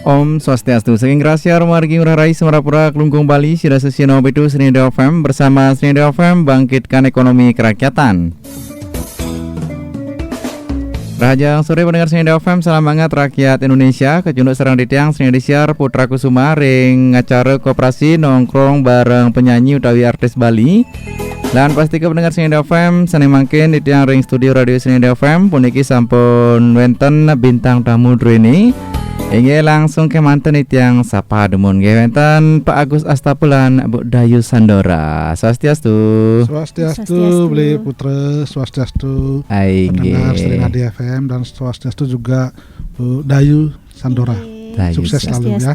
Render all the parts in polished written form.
Om Swastiastu, saking rahasia margi urarai Semarapura Kelungkung Bali, Sida Sesino Bedu Srinida FM bersama Srinida FM bangkitkan ekonomi kerakyatan. Raja sore pendengar Srinida FM, salam hangat rakyat Indonesia, kejunduk serang ditiang Srinida Siar Putra Kusuma ring acara koperasi nongkrong bareng penyanyi utawi artis Bali. Dan pasti ke pendengar Srinida FM, seneng mangkin ditiang ring studio radio Srinida FM, puniki sampun wenten bintang tamu ini. Inge langsung ke mantan yang sapa demun wenten Pak Agus Astapulan, Bu Dayu Sandora. Swastiastu. Swastiastu, Beli Putra, Swastiastu. Pendengar Srinadi FM dan Swastiastu juga Bu Dayu Sandora. Sukses selalu ya.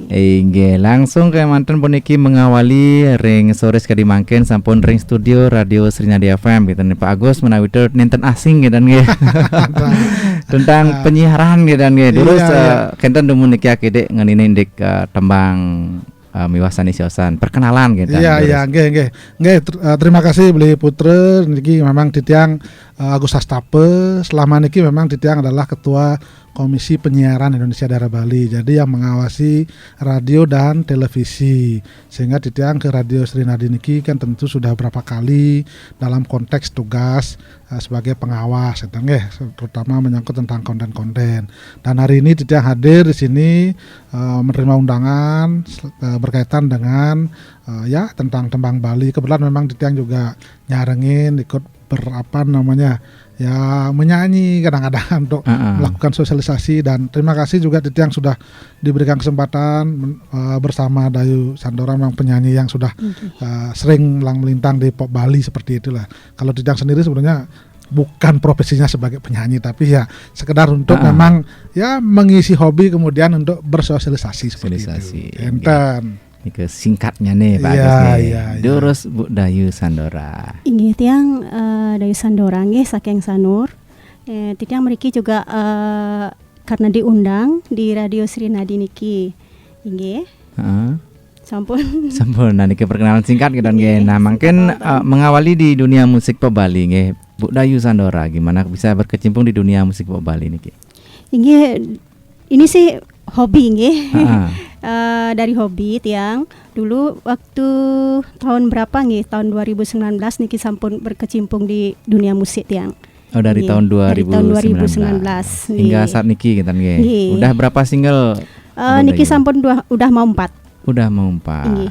Inge langsung ke mantan puniki mengawali ring sore sekali mangken sampun ring studio radio Srinadi FM gitu nih Pak Agus menawi nenten asing gitu nih. Tentang penyiaran gitu nih. Terus kenten demu niki akide ngenini ndik tembang miwasan isiosan perkenalan gitu. Iya, nggih. Terima kasih Beli Putra niki memang ditiang Agus Astape selama niki memang ditiang adalah ketua Komisi Penyiaran Indonesia Daerah Bali. Jadi yang mengawasi radio dan televisi. Sehingga ditiang ke Radio Srinadi niki kan tentu sudah berapa kali dalam konteks tugas sebagai pengawas, terutama menyangkut tentang konten-konten. Dan hari ini ditiang hadir di sini menerima undangan berkaitan dengan tentang tembang Bali. Kebetulan memang ditiang juga nyarengin ikut menyanyi kadang-kadang untuk melakukan sosialisasi. Dan terima kasih juga Ditiang sudah diberikan kesempatan bersama Dayu Sandora, memang penyanyi yang sudah sering melintang di pop Bali seperti itulah. Kalau Ditiang sendiri sebenarnya bukan profesinya sebagai penyanyi, tapi ya sekedar untuk memang mengisi hobi kemudian untuk bersosialisasi seperti itu. Enten. Ini singkatnya nih Pak Agus nih. Terus Bu Dayu Sandora. Inggih tiang Dayu Sandora nggih saking Sanur. Tiang mriki juga karena diundang di Radio Srinadi niki. Inggih. Sampun niki perkenalan singkat gitu nggih. Nah, mungkin mengawali di dunia musik pop Bali nggih. Bu Dayu Sandora gimana bisa berkecimpung di dunia musik pop Bali niki? Inggih, ini sih hobi nggih. Dari hobi tiang dulu waktu tahun berapa nih, tahun 2019 niki sampun berkecimpung di dunia musik tiang. Oh dari tahun 2019 hingga saat niki gitu nggih. Udah berapa single? Niki sampun udah mau 4. Udah mau 4.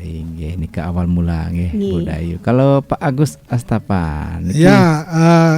Nggih niki awal mula nggih Bu Dayu. Kalau Pak Agus Astapan niki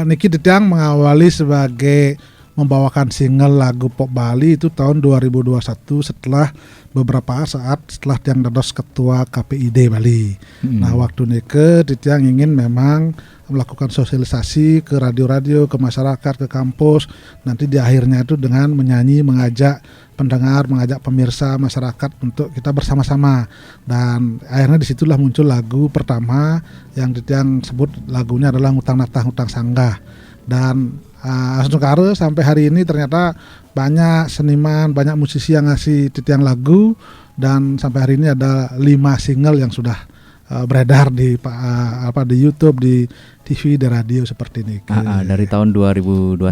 niki ditiang mengawali sebagai membawakan single lagu pop Bali itu tahun 2021 setelah beberapa saat setelah Tiang dados ketua KPID Bali. Nah waktu nike Tiang ingin memang melakukan sosialisasi ke radio-radio, ke masyarakat, ke kampus. Nanti di akhirnya itu dengan menyanyi, mengajak pendengar, mengajak pemirsa, masyarakat untuk kita bersama-sama. Dan akhirnya disitulah muncul lagu pertama yang Tiang sebut lagunya adalah Ngutang Natah Ngutang Sanggah. Dan Asnukare sampai hari ini ternyata banyak seniman, banyak musisi yang ngasih titiang lagu. Dan sampai hari ini ada 5 single yang sudah beredar di YouTube, di TV, di radio seperti ini. Dari tahun 2021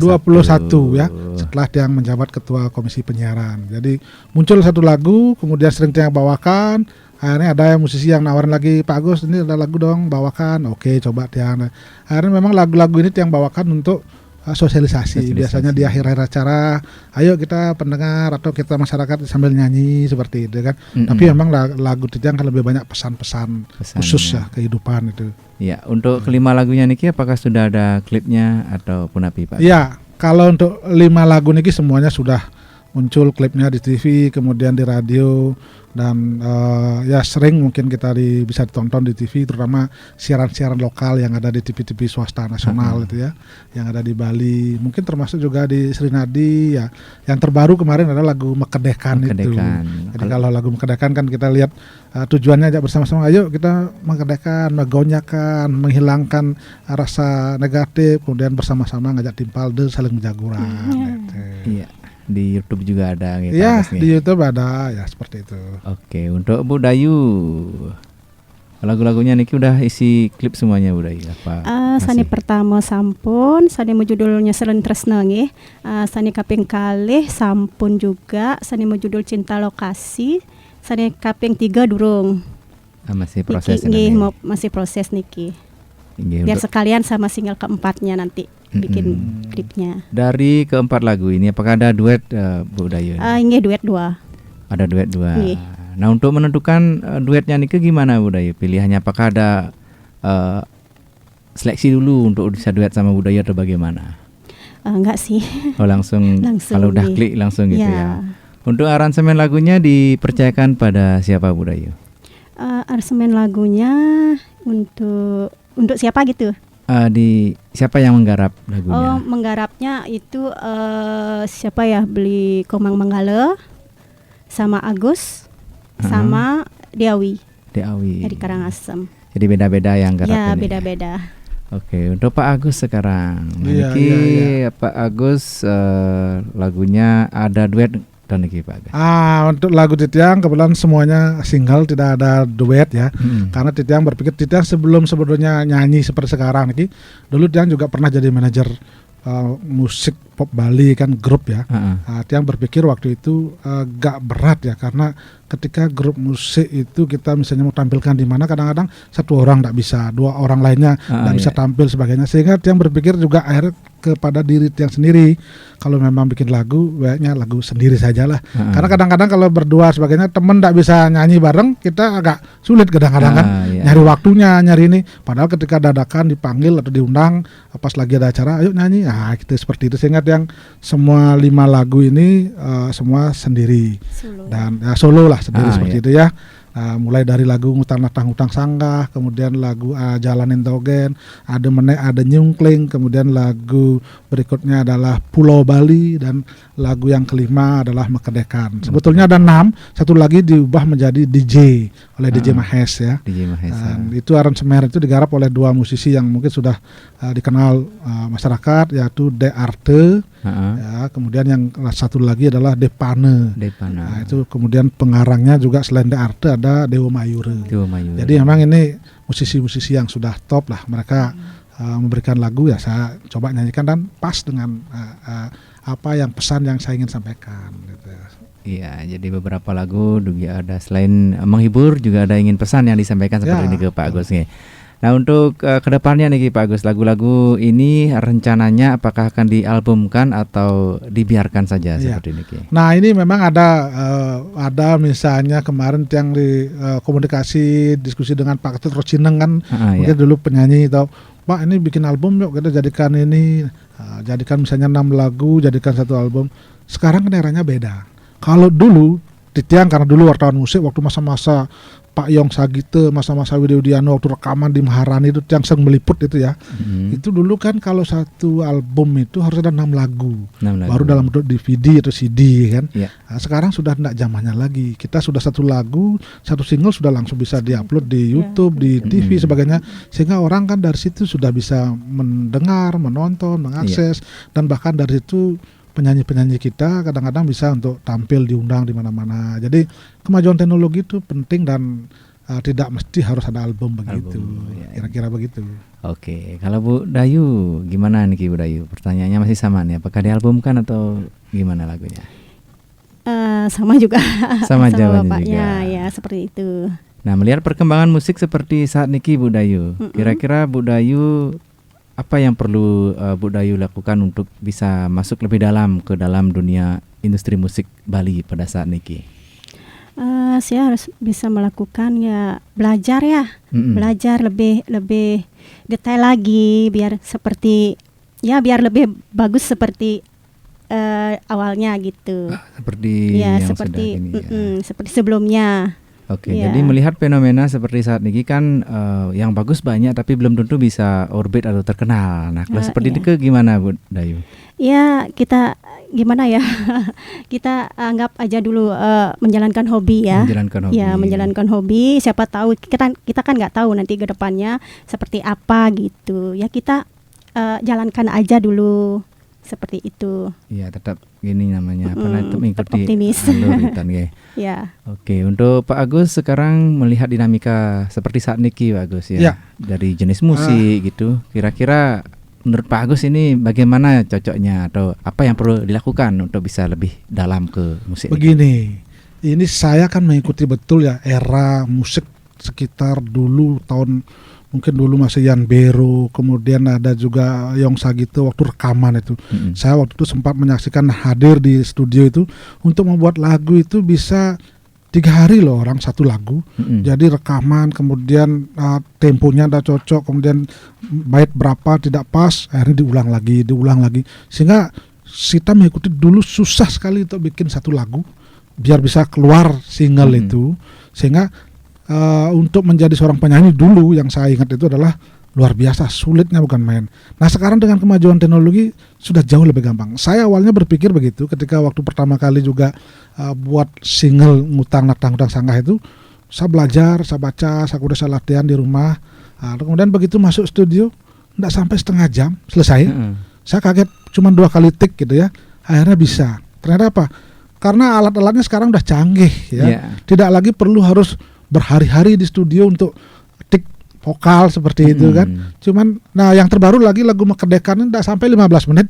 ya, setelah Tiang menjabat ketua Komisi Penyiaran. Jadi muncul satu lagu, kemudian sering Tiang bawakan. Akhirnya ada musisi yang nawarin lagi, Pak Agus ini ada lagu dong bawakan. Oke coba Tiang. Akhirnya memang lagu-lagu ini Tiang bawakan untuk sosialisasi. Biasanya di akhir-akhir acara, ayo kita pendengar atau kita masyarakat sambil nyanyi seperti itu kan. Tapi memang lagu Tiang kan lebih banyak pesan-pesan khusus ya kehidupan itu. Ya, untuk kelima lagunya niki apakah sudah ada klipnya ataupun apa Pak? Iya, kalau untuk 5 lagu niki semuanya sudah muncul klipnya di TV, kemudian di radio. Dan sering mungkin kita bisa ditonton di TV, terutama siaran-siaran lokal yang ada di TV-TV swasta nasional itu ya, yang ada di Bali, mungkin termasuk juga di Srinadi ya. Yang terbaru kemarin adalah lagu Mekedekan. Itu. Jadi kalau lagu Mekedekan kan kita lihat tujuannya aja bersama-sama, ayo kita mekedekan, megonyakan, menghilangkan rasa negatif, kemudian bersama-sama ngajak timpal dan saling menjaguran. Iya. Di YouTube juga ada gitu. Iya, di YouTube ada ya seperti itu. Oke, untuk Bu Dayu. Lagu-lagunya niki udah isi klip semuanya Bu Dayu apa? Sani pertama sampun, sani mau judulnya Selen Tresna nggih. Sani kaping kalih sampun juga, sani mau judul Cinta Lokasi, sani kaping 3 durung. Masih proses nggih, masih proses niki. Biar sekalian sama single keempatnya nanti bikin klipnya. Dari keempat lagu ini apakah ada duet Bu Dayu? Nggih, duet 2. Ada duet 2. Nggih. Nah, untuk menentukan duetnya niki gimana Bu Dayu? Pilihannya apakah ada seleksi dulu untuk bisa duet sama Bu Dayu atau bagaimana? Enggak sih. Oh, langsung kalau udah klik langsung gitu ya. Untuk aransemen lagunya dipercayakan pada siapa Bu Dayu? Aransemen lagunya untuk siapa gitu? Di siapa yang menggarap lagunya? Menggarapnya itu siapa ya? Beli Komang Manggala sama Agus sama Deawi dari Karangasem. Jadi beda-beda yang garap ya, ini. Beda-beda. Oke, untuk Pak Agus sekarang. Iya. Pak Agus lagunya ada duet dan niki Pak Agus. Untuk lagu Titiang kebetulan semuanya single, tidak ada duet ya. Karena Titiang berpikir sebelum sebetulnya nyanyi seperti sekarang niki, dulu Titiang juga pernah jadi manajer musik pop Bali kan, grup ya. Tiang berpikir waktu itu gak berat ya, karena ketika grup musik itu kita misalnya mau tampilkan di mana, kadang-kadang satu orang tidak bisa, 2 orang lainnya tidak bisa tampil sebagainya, sehingga Tiang berpikir juga akhirnya kepada diri Tiang sendiri, kalau memang bikin lagu baiknya lagu sendiri sajalah. Karena kadang-kadang kalau berdua sebagainya temen tidak bisa nyanyi bareng, kita agak sulit kadang-kadang kan nyari waktunya, nyari ini. Padahal ketika dadakan dipanggil atau diundang pas lagi ada acara, ayo nyanyi, gitu seperti itu. Sehingga yang semua 5 lagu ini semua sendiri solo. Dan solo lah sendiri seperti itu ya. Mulai dari lagu Ngutang Natang Hutang Sanggah, kemudian lagu Jalanin Togen, ada Menek, ada Nyungkling, kemudian lagu berikutnya adalah Pulau Bali, dan lagu yang kelima adalah Mekedekan. Sebetulnya ada 6, satu lagi diubah menjadi DJ oleh DJ Mahes ya. DJ Mahes. Itu aransemen itu digarap oleh 2 musisi yang mungkin sudah dikenal masyarakat, yaitu De Arte. Ya, kemudian yang satu lagi adalah Depane. Nah, itu kemudian pengarangnya juga selain De Arte ada Dewa Mayure. Jadi memang ini musisi-musisi yang sudah top lah. Mereka memberikan lagu ya saya coba nyanyikan dan pas dengan apa yang pesan yang saya ingin sampaikan gitu. Iya, jadi beberapa lagu juga ada selain menghibur juga ada ingin pesan yang disampaikan seperti ini ke Pak Agus nih. Nah, untuk kedepannya nih Pak Agus, lagu-lagu ini rencananya apakah akan dialbumkan atau dibiarkan saja seperti ini? Nah, ini memang ada misalnya kemarin yang di komunikasi diskusi dengan Pak Ketut Rocineng kan, mungkin dulu penyanyi atau Pak ini bikin album yuk, kita jadikan ini, jadikan misalnya 6 lagu, jadikan satu album. Sekarang kan eranya beda. Kalau dulu Titiang, karena dulu wartawan musik waktu masa-masa Pak Yong Sagite, masa-masa Widiano waktu rekaman di Maharani itu yang sering meliput itu ya. Itu dulu kan kalau satu album itu harus ada 6 lagu. Baru dalam bentuk DVD atau CD kan. Nah, sekarang sudah tidak zamannya lagi. Kita sudah satu lagu, satu single sudah langsung bisa diupload di YouTube, di TV sebagainya. Sehingga orang kan dari situ sudah bisa mendengar, menonton, mengakses, dan bahkan dari situ penyanyi-penyanyi kita kadang-kadang bisa untuk tampil diundang di mana-mana. Jadi kemajuan teknologi itu penting dan tidak mesti harus ada album begitu. Kira-kira begitu. Oke, kalau Bu Dayu gimana nih Bu Dayu? Pertanyaannya masih sama nih, apakah dialbumkan atau gimana lagunya? Sama juga. Sama jawabannya bapaknya juga. Ya, seperti itu. Nah, melihat perkembangan musik seperti saat niki Bu Dayu, kira-kira Bu Dayu apa yang perlu Bu Dayu lakukan untuk bisa masuk lebih dalam ke dalam dunia industri musik Bali pada saat niki? Saya harus bisa melakukan ya belajar ya, belajar lebih detail lagi biar lebih bagus seperti awalnya gitu. Seperti ya, yang seperti sudah ini, seperti sebelumnya. Oke, jadi melihat fenomena seperti saat ini kan yang bagus banyak tapi belum tentu bisa orbit atau terkenal. Nah, kalau seperti itu gimana Bu Dayu? Ya, kita gimana ya? Kita anggap aja dulu menjalankan hobi ya. Menjalankan hobi. Siapa tahu kita kan nggak tahu nanti ke depannya seperti apa gitu. Ya kita jalankan aja dulu seperti itu. Iya, tetap gini namanya itu mengikuti optimis. alur gitu nggih. Ya. Oke, untuk Pak Agus sekarang melihat dinamika seperti saat niki Pak Agus ya. Dari jenis musik gitu. Kira-kira menurut Pak Agus ini bagaimana cocoknya atau apa yang perlu dilakukan untuk bisa lebih dalam ke musik? Begini, ini saya kan mengikuti betul ya era musik sekitar dulu tahun mungkin dulu masih Yan Bero, kemudian ada juga Yong Sagito waktu rekaman itu. Saya waktu itu sempat menyaksikan hadir di studio itu untuk membuat lagu itu bisa 3 hari loh orang satu lagu. Jadi rekaman, kemudian temponya udah cocok, kemudian bait berapa tidak pas, akhirnya diulang lagi. Sehingga kita mengikuti dulu susah sekali untuk bikin satu lagu biar bisa keluar single itu. Sehingga untuk menjadi seorang penyanyi dulu yang saya ingat itu adalah luar biasa sulitnya, bukan main. Nah sekarang dengan kemajuan teknologi sudah jauh lebih gampang. Saya awalnya berpikir begitu ketika waktu pertama kali juga buat single Ngutang Natah Sanggah itu. Saya belajar, saya baca, saya latihan di rumah. Kemudian begitu masuk studio tidak sampai setengah jam selesai. Saya kaget, cuma 2 kali tik gitu ya, akhirnya bisa. Ternyata apa? Karena alat-alatnya sekarang udah canggih ya. Tidak lagi perlu harus berhari-hari di studio untuk tik vokal seperti itu kan. Cuman nah yang terbaru lagi lagu Mekedekan udah sampai 15 menit.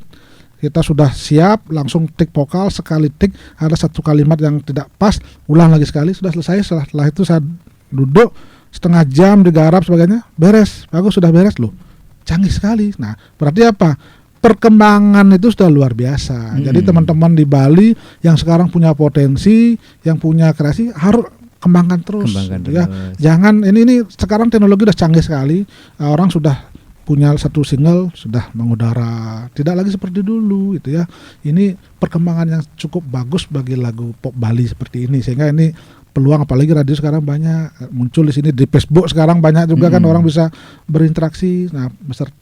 Kita sudah siap, langsung tik vokal, sekali tik ada satu kalimat yang tidak pas, ulang lagi sekali, sudah selesai. Setelah itu saya duduk setengah jam digarap sebagainya, beres. Bagus, sudah beres loh. Canggih sekali. Nah, berarti apa? Perkembangan itu sudah luar biasa. Jadi teman-teman di Bali yang sekarang punya potensi, yang punya kreasi harus kembangkan terus. Ya. Jangan ini sekarang teknologi udah canggih sekali. Orang sudah punya satu single sudah mengudara, tidak lagi seperti dulu gitu ya. Ini perkembangan yang cukup bagus bagi lagu pop Bali seperti ini, sehingga ini peluang, apalagi radio sekarang banyak muncul di sini, di Facebook sekarang banyak juga kan orang bisa berinteraksi. Nah,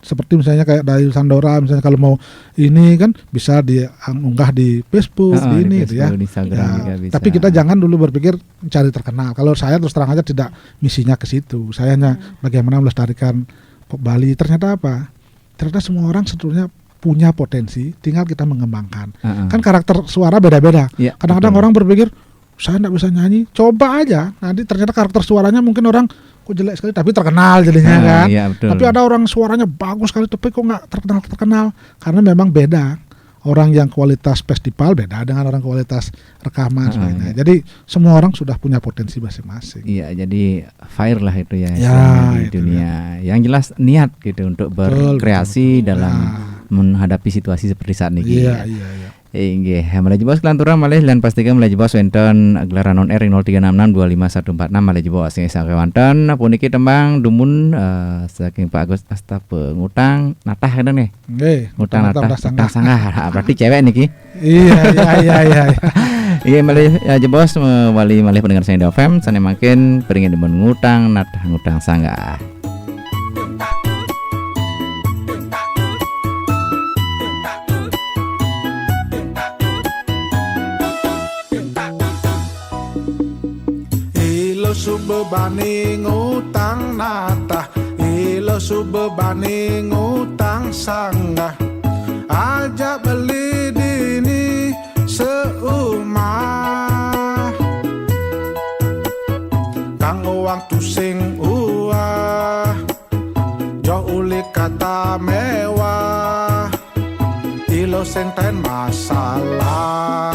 seperti misalnya kayak Dayu Sandora misalnya kalau mau ini kan bisa diunggah di Facebook, di ini gitu ya. Tapi kita jangan dulu berpikir mencari terkenal. Kalau saya terus terang aja tidak misinya ke situ. Saya hanya bagaimana melestarikan pop Bali. Ternyata apa? Ternyata semua orang sebetulnya punya potensi, tinggal kita mengembangkan. Kan karakter suara beda-beda. Kadang-kadang orang berpikir saya tidak bisa nyanyi, coba aja. Nanti ternyata karakter suaranya mungkin orang kok jelek sekali, tapi terkenal jadinya kan. Tapi ada orang suaranya bagus sekali, tapi kok nggak terkenal. Karena memang beda. Orang yang kualitas festival beda dengan orang kualitas rekaman sebagainya. Jadi semua orang sudah punya potensi masing-masing. Iya, jadi fire lah itu ya di dunia. Yang jelas niat gitu untuk berkreasi dalam menghadapi situasi seperti saat ini. Iya. Inggih, malih bos kelanturan malih lan pastikan malih bos wonten gelaran on air 0366251146 malih bos sing saking wonten puniki tembang dumun saking Pak Agus Astape Ngutang Natah kan nih. Nggih, Ngutang Natah sanggah. Berarti cewek niki. Iya. Iya malih bos malih pendengar saya FM sane makin peringin demen ngutang Natah ngutang sanggah. Subebani ngutang natah, ilo subebani ngutang sanggah. Aja beli dini seumah, kang uang tusing uah, jo uli kata mewah, ilo senten masalah.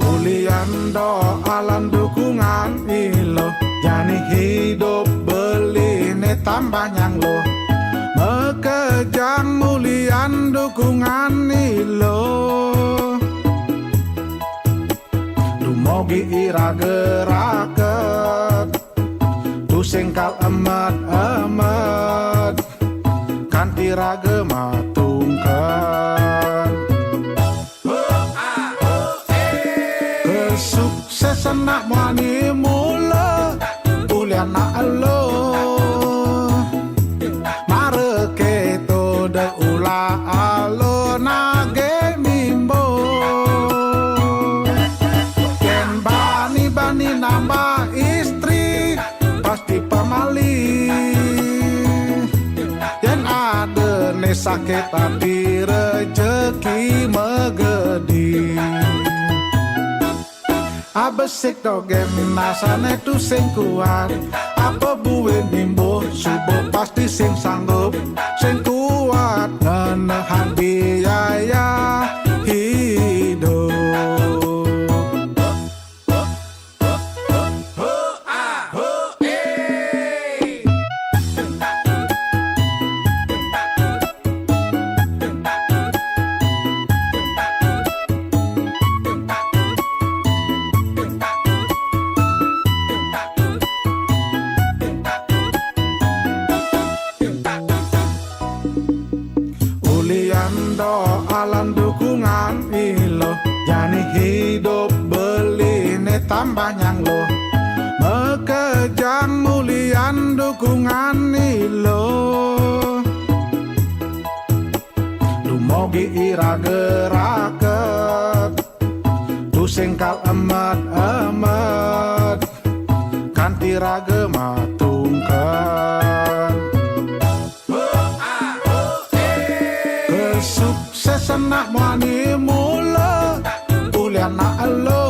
Uliando alam dukungan ilo, jani hidup beli ne tambah nyang lo. Mekejang mulian dukungan ilo, dumogi ira geraket, tusengkal emet kanti rage matungkan. Kesuksesan nak muani mula ulian nak elo, mareke to de ula alo nage mimbo. Ken bani nambah istri pasti pamali, yen ada ne sakit tapi rezeki megedi. Abesik dogen nasane tu sing kuat, apa buwe nimbo subuh pasti sing sanggup, sing kuat menahan biaya hidup. Alam dukungan ilo, jani hidup beli ne tambah nyang lo, mekejang mulian dukungan ilo. Dumogi ira geraket, tu singkal emet kanti rage matungkan. Kesuksesan nak muani mula kuliah nak elo,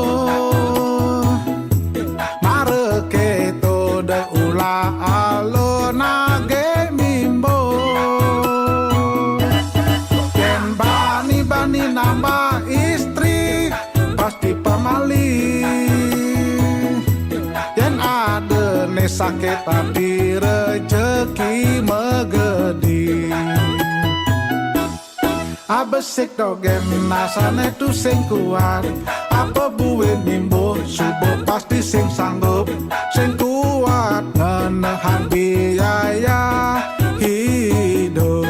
mare keto de ula alo nage mimbo. Yen bani nambah istri pasti pamali. Yen ada ne sakit tapi rezeki megedi. Abesik dogen nasane tu sing kuat, apa buwe nimbo subuh pasti sing sanggup, sing kuat menahan biaya hidup.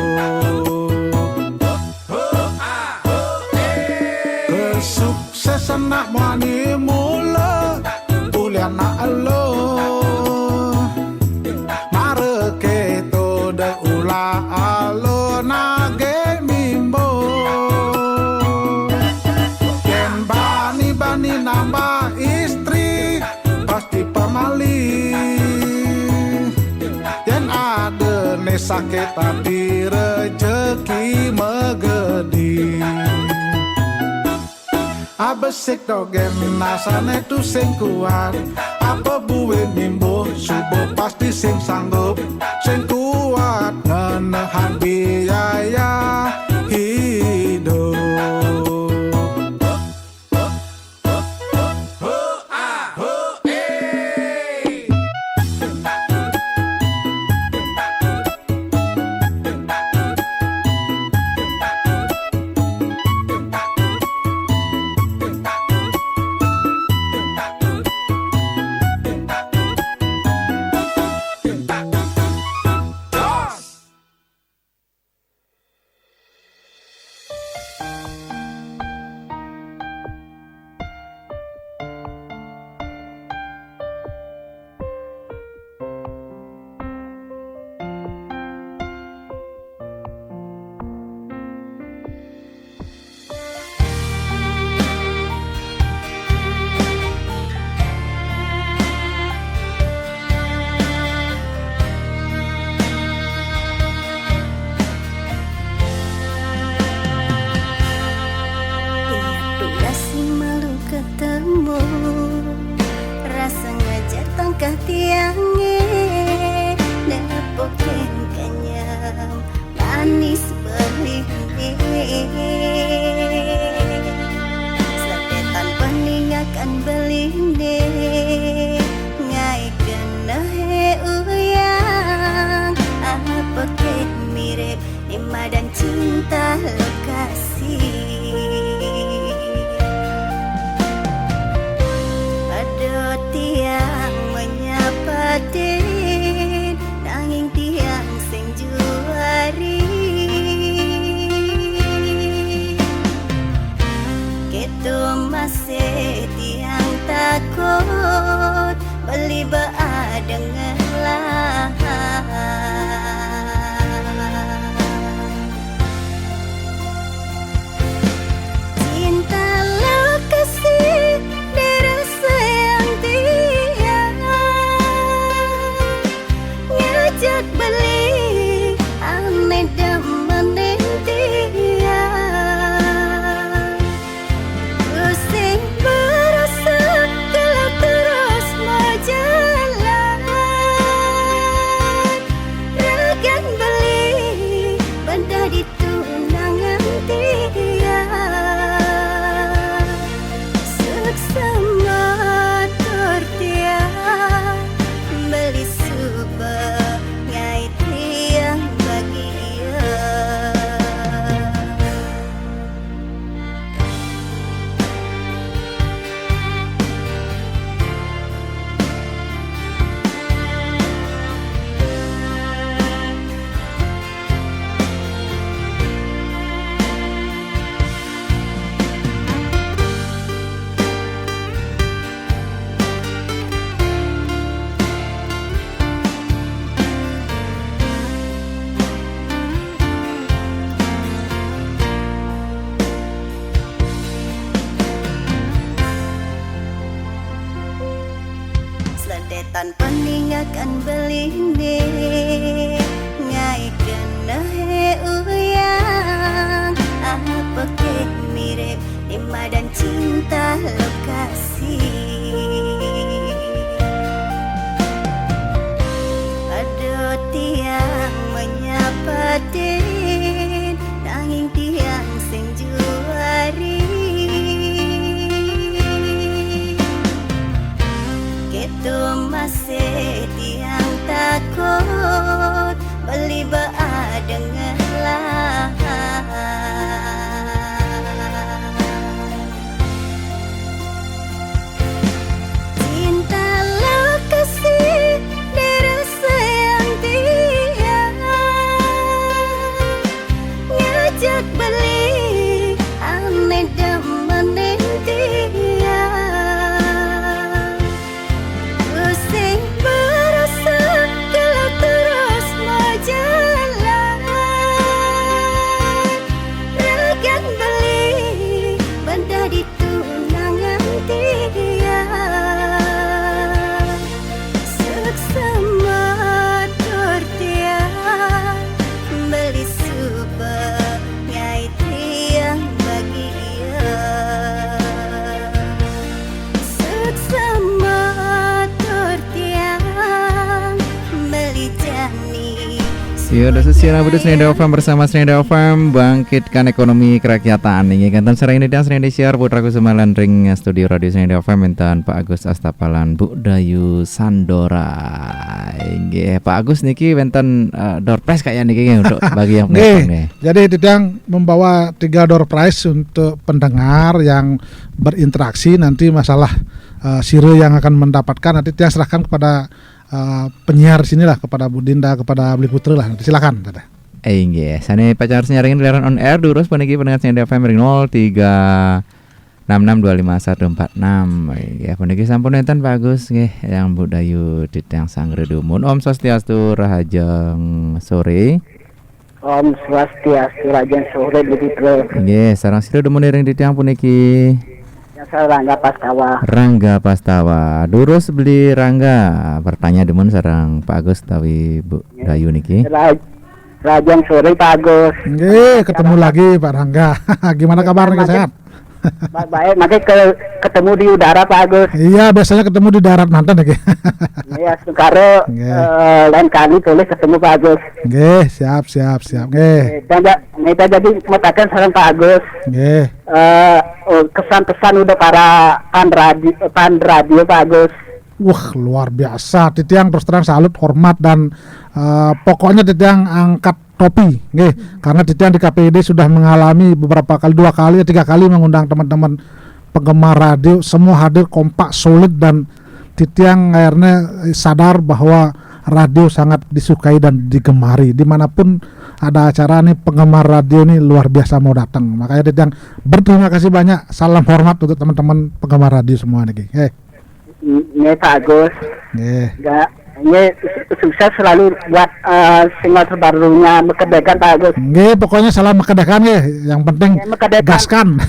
Kesuksesan nak muani mula kuliah nak elo, mare keto de ula alo nage nambah istri pasti pamali. Yen ada ne sakit tapi rezeki megedi. Abesik dogen nasane tu sing kuat, apa buwe nimbo subuh pasti sing sanggup, sing kuat menahan biaya hidup. takut beli dengarlah cinta lokasi dirasa yang tiang ngajak beli aneh dan meneh tanpa ninggalkan beline ngai kena uyang apa ke mirip Nima dan cinta lokasi ada tiang menyapa den nanging tiang sing juari ketu masih tiang takut beli dengan lah cinta lokasi dirasa yang tiang ngajak beli ane demenin tiang pusing berasa kalau terus mau jalan regan beli benda di tunangan tiang seksama tortiang beli sebagai tiang bahagia seksama tortiang beli jani Ya, udah sesiara budut Senida FM bersama Senida FM bangkitkan ekonomi kerakyatan. Ini kantan serang ini dan Senida siar Putraku Semalan ring studio radio Senida FM enten Pak Agus Astapalan Bu Dayu Sandora. Nggih, Pak Agus niki wenten door prize kayaknya niki untuk bagi yang penonton nih. Jadi Didang membawa 3 door prize untuk pendengar yang berinteraksi. Nanti masalah siro yang akan mendapatkan nanti Tiang serahkan kepada penyiar sini lah, kepada Bu Dinda, kepada Beli Putri lah. Nanti silakan Tata. Nggih, sane pacar nyaringin gelaran on air durus paniki pendengar Senida FM ring 0366251146. Ya paniki sampun enten Pak Agus nggih yang Bu Dayu Ditang Sangredumun. Om Swastiastu Rahajeng sore. Om Swastiastu Rahajeng sore begitu. Nggih, sareng sira demun ring Ditang puniki. Saya Rangga Pastawa. Rangga Pastawa. Durus beli Rangga. Bertanya demun sareng Pak Agus tawi Bu Dayu niki. Rahajeng sore Pak Agus. Nggih, ketemu lagi Pak Rangga. Gimana kabarnya, sehat? Baik, nanti ketemu di udara Pak Agus. Iya, biasanya ketemu di darat mantan ya. Iya, sekarang lain kali tulis ketemu Pak Agus. Nggih, siap. Nggih. Dan kita jadi mengatakan sareng Pak Agus. Nggih. Kesan-pesan udah para pan radio Pak Agus. Wah, luar biasa. Titiang terus terang salut, hormat dan pokoknya Titiang angkat topi, nggih. Karena Titiang di KPID sudah mengalami beberapa kali, 2 kali, 3 kali mengundang teman-teman penggemar radio, semua hadir kompak, solid dan Titiang akhirnya sadar bahwa radio sangat disukai dan digemari. Dimanapun ada acara nih penggemar radio ini luar biasa mau datang. Makanya Titiang berterima kasih banyak. Salam hormat untuk teman-teman penggemar radio semua nih. Ini Pak Agus. Ini sukses selalu buat single terbarunya Mekedekan Pak Agus. Nggih, pokoknya salam Mekedekan nggih. Yang penting gaskan.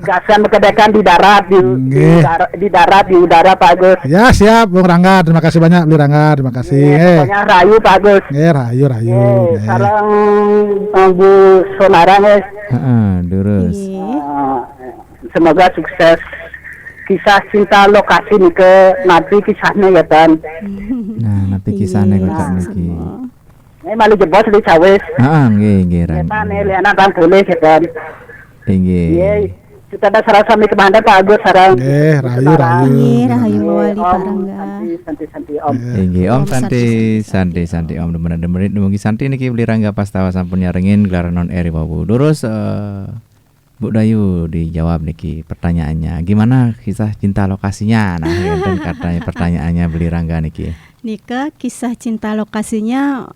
Gaskan Mekedekan di darat, di darat, di udara Pak Agus. Ya, siap Bung Rangga. Terima kasih banyak Beli Rangga. Terima kasih. Pokoknya rayu Pak Agus. Rayu. Sekarang Bu Sonara nih. Durus. Semoga sukses kisah cinta lokasi nih ke nanti kisahnya ya Tan. Nah, nanti kisahnya kocak niki. Ini malu jebos di Cawes. Nggih Ya Tan, Eliana Tan boleh ya Tan. Nggih. Kita ada sarang-sarang kemana Pak Agus sarang. Rayu. Rahayu Mawali Pak Rangga. Santi Om. Nggih, Om santai Om demen-demen mugi santai niki Beli Rangga Pastawa sampun nyaringin gelaran on air Babu. Terus Bu Dayu dijawab niki pertanyaannya. Gimana kisah cinta lokasinya? Nah, enten katanya pertanyaannya Beli Rangga niki. Nika kisah cinta lokasinya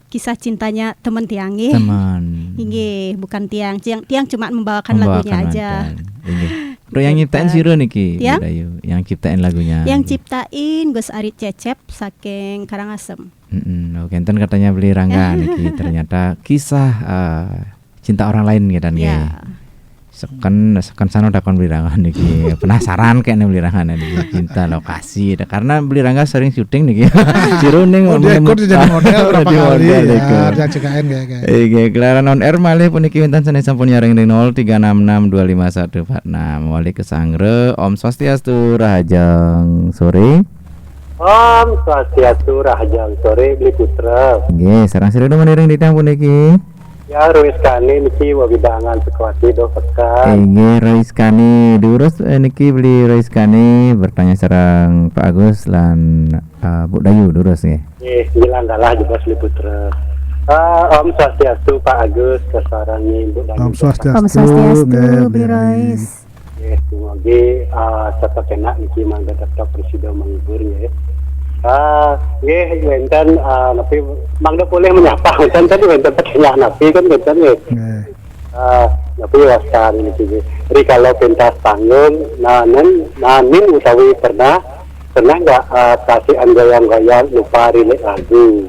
kisah cintanya teman Tiang nggih. Teman. Nggih, bukan Tiang cuma membawakan lagunya aja. Nggih. Yang nyiptain sira niki Bu Dayu, yang ciptain lagunya. Yang ciptain Gus Arit Cecep saking Karangasem. Oke, enten katanya Beli Rangga niki ternyata kisah cinta orang lain gitu kan. Sekan sana dakon belirangan niki penasaran kayak nih belirangan niki cinta lokasi karena belirangga sering syuting niki siruning dia ikut jadi model berapa kali ya dia CKN kayak iya gelaran on air malih puniki winten Senin sampun nyaring di 0366255146 wali kesangre Om Swastiastu Rahajang sore Om Swastiastu Rahajang sore Bli Putra nggih sareng sire menireng di tang puniki ya Ruis Kani niki wabidangan sekuati do pekan. Nggih Ruis Kani diurus niki beli Ruis Kani bertanya sareng Pak Agus lan Bu Dayu diurus nggih. Bilang dalah juga Bli Putra. Om Swastiastu Pak Agus kesarangi Bu Dayu. Om Swastiastu. Om Swastiastu Bli Rois. Semoga tetap enak niki mangga tetap presiden menghibur ya. Wenten napi mangga boleh menyapa wenten tadi wenten tanya napi kan wenten ya. Napi waskan ini juga. Jadi kalau pentas panggung, nanin utawi pernah nggak kasih goyang-goyang lupa relate lagu.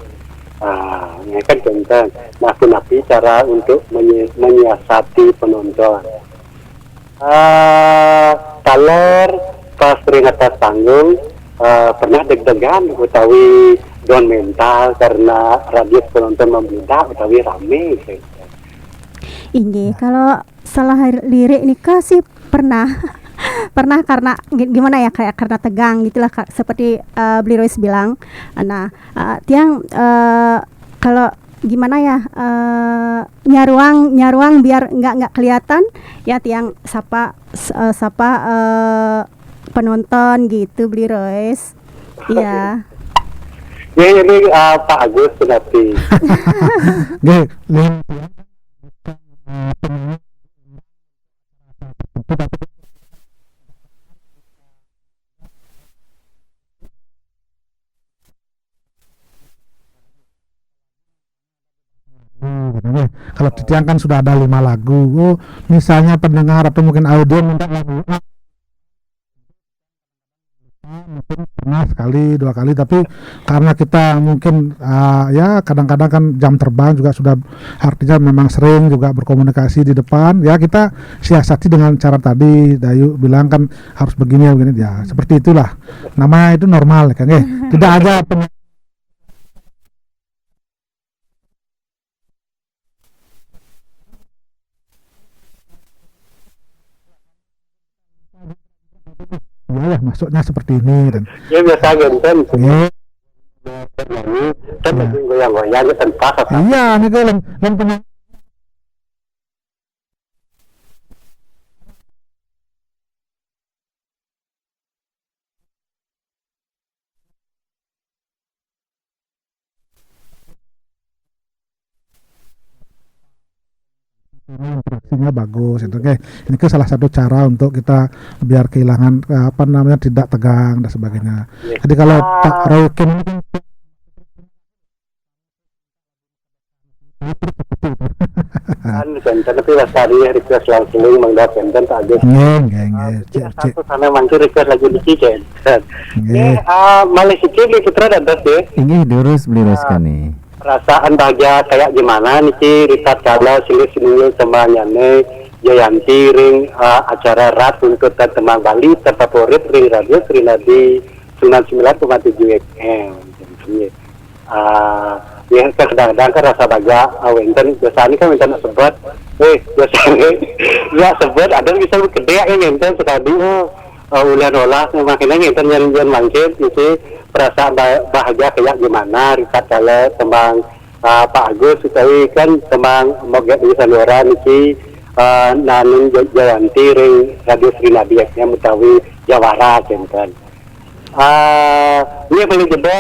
Ini kan wenten. Nah, napi cara untuk menyiasati penonton. Kalau pas sering atas panggung pernah deg-degan utawi down mental karena radius penonton membludak utawi rame Inggih, kalau salah lirik nikah sih pernah karena gimana ya kayak karena tegang gitulah seperti Bli Rois bilang. Nah, tiang kalau gimana ya nyaruang biar nggak kelihatan ya tiang sapa penonton gitu Bli Rois. Iya. Ya ini Pak Agus berarti. Kalau Titiang kan sudah ada 5 lagu. Misalnya pendengar atau mungkin audio minta lagu mungkin pernah sekali 2 kali, tapi karena kita mungkin ya kadang-kadang kan jam terbang juga sudah artinya memang sering juga berkomunikasi di depan ya, kita siasati dengan cara tadi Dayu bilang kan harus begini ya seperti itulah namanya, itu normal kan ya, tidak ada ya masuknya seperti ini dan ya biasa genten bernyanyi kan goyang-goyang tanpa kata iya nih kan penyanyi interaksinya bagus itu. Oke, ini ke salah satu cara untuk kita biar kehilangan tidak tegang dan sebagainya. Jadi kalau Pak Roykin ini kan benten tapi lestari request langsung mangga benten tak ada satu sana mangga request lagi diki kan Malaysia Bli Putra dadas deh ini diurus Bli Rois Kani. Perasaan bahagia kayak gimana niki Ritat Kala silih sinunggul semanyane Jayanti ring acara rat untuk teman Bali terfavorit ring radio Trinadi 99,7 FM ya kadang-kadang kan rasa bahagia wenten biasanya kan wenten sebut biasanya nggak sebut ada bisa gede ya wenten sekali ulian olah makanya wenten yang mangkit niki perasaan bahagia kayak gimana Ritat Kala tembang Pak Agus utawi kan tembang moga di saluran niki nanin Jayanti ring radio Trinadi yang utawi Jawara kan ini paling gede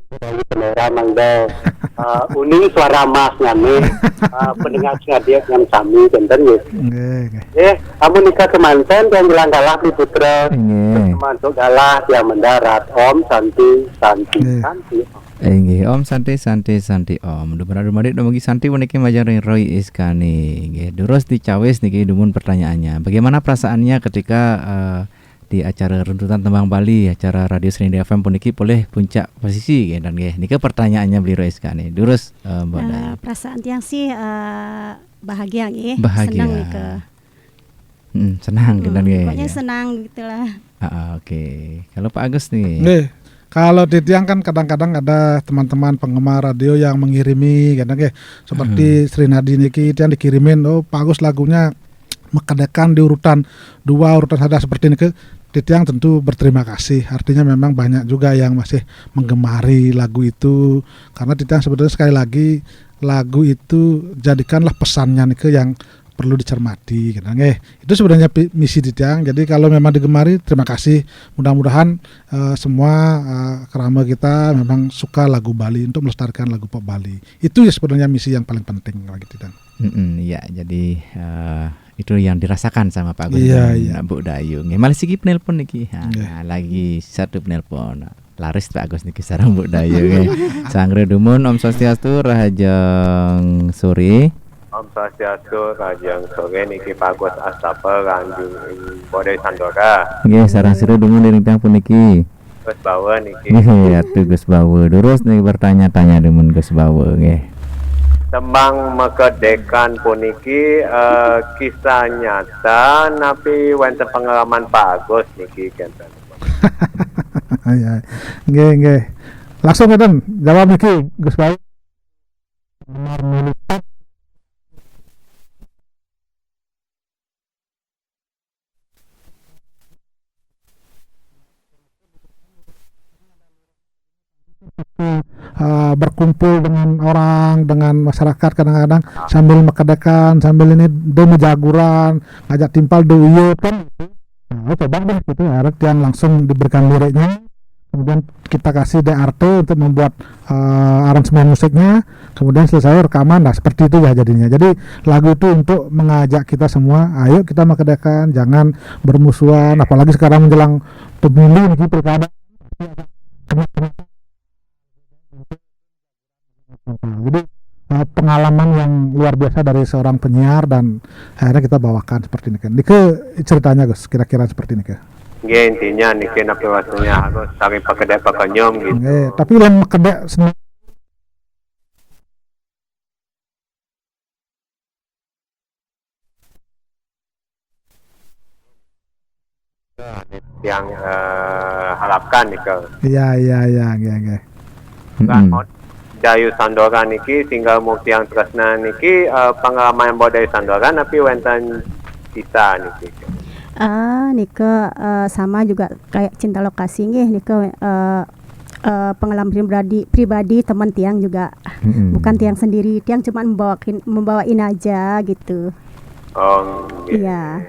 dari penera mangga uning suara mas ngane pendengar ngadia yang sami benten ya amun nikah kemanten dan bilang galah Bli Putra termasuk galah yang mendarat Om Santi Nggih Om Santi Om dumadi dumugi Santi puniki majaring Roy Iskani nggih terus dicawis niki dumun pertanyaannya bagaimana perasaannya ketika di acara runtutan tembang Bali, acara Radio Serinda FM puniki boleh puncak posisi dan niki pertanyaannya beli Roiska nih. Durus Mbak Dayu. Perasaan tiang sih bahagia nggih. Bahagia. Senang nih ke. Senang dan Pokoknya senang gitulah. Oke. Kalau Pak Agus nih. Kalau di tiang kan kadang-kadang ada teman-teman penggemar radio yang mengirimi kadang seperti Sri Nadi niki tiang dikirimin, Pak Agus lagunya Mekedekan di urutan 2, urutan 1 seperti ini. Titiang tentu berterima kasih. Artinya memang banyak juga yang masih menggemari lagu itu. Karena Titiang sebenarnya sekali lagi lagu itu jadikanlah pesannya nih ke yang perlu dicermati. Itu sebenarnya misi Titiang. Jadi kalau memang digemari, terima kasih. Mudah-mudahan semua kerama kita memang suka lagu Bali untuk melestarikan lagu pop Bali. Itu ya sebenarnya misi yang paling penting bagi Titiang. Iya, jadi itu yang dirasakan sama Pak Agus dan Bu Dayu. Malah siki penelpon niki. Lagi satu penelpon. Laris Pak Agus niki sareng Bu Dayu. Sangre dumun Om Swastiastu Rahajeng sore. Om Swastiastu Rahajeng sore niki Pak Agus Astapa Ranjung Bodai Sandora. Nggih, sareng sire dumun dening tang puniki. Gus Bawa niki. Nggih, atuh Gus Bawa. Durus niki bertanya-tanya demun Gus Bawa nggih. Tembang Mekedekan puniki kisah nyata napi wonten pengalaman Pak Agus niki kenten. Nggih. Langsung ngeten jawab niki Gus Bayu. Benar militan. Berkumpul dengan orang, dengan masyarakat kadang-kadang sambil mekedekan, sambil ini do mejaguran, ngajak timpal do uyut kan. Coba deh gitu, harap yang langsung diberikan liriknya, kemudian kita kasih DRT untuk membuat aransemen musiknya, kemudian selesai rekaman. Nah seperti itu ya jadinya. Jadi lagu itu untuk mengajak kita semua, ayo kita mekedekan, jangan bermusuhan, apalagi sekarang menjelang pemilu nih pilkada. Jadi pengalaman yang luar biasa dari seorang penyiar dan akhirnya kita bawakan seperti ini kan. Nike ceritanya Gus, kira-kira seperti ini kan. Nggih intinya niki napi wasnya harus saling pakedek pakanyom gitu. Tapi yang pakedek senang yang harapkan niki. Iya. Dayu Sandora niki tinggal mukti yang tresna niki pengalaman Dayu Sandora napi wonten kita niki. Nika sama juga kayak Cinta Lokasi nggih nika pengalaman pribadi teman tiang juga. Bukan tiang sendiri, tiang cuma membawain aja gitu. Iya.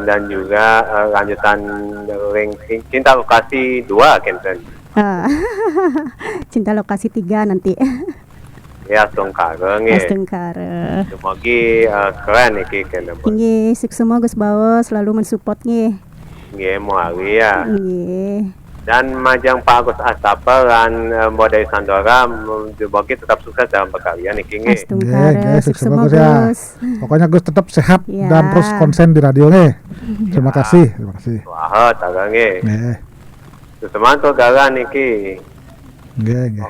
Dan juga lanjutan ring Cinta Lokasi 2 kenten. Cinta Lokasi 3 nanti. Ya Astungkara nggih. Astungkara. Semoga keren iki kene. Nggih, sukses semua Gus Bawo selalu mensupport nggih. Nggih, moali ya. Nggih. Dan majang Pak Agus Astapa lan Bodai Sandora semoga tetap sukses dalam pekerjaan iki nggih. Astungkara, sukses semua Gus. Pokoknya Gus tetap sehat dan terus konsen di radio nggih. Terima kasih. Wah, taga nggih. Semangat galan iki. Nggih.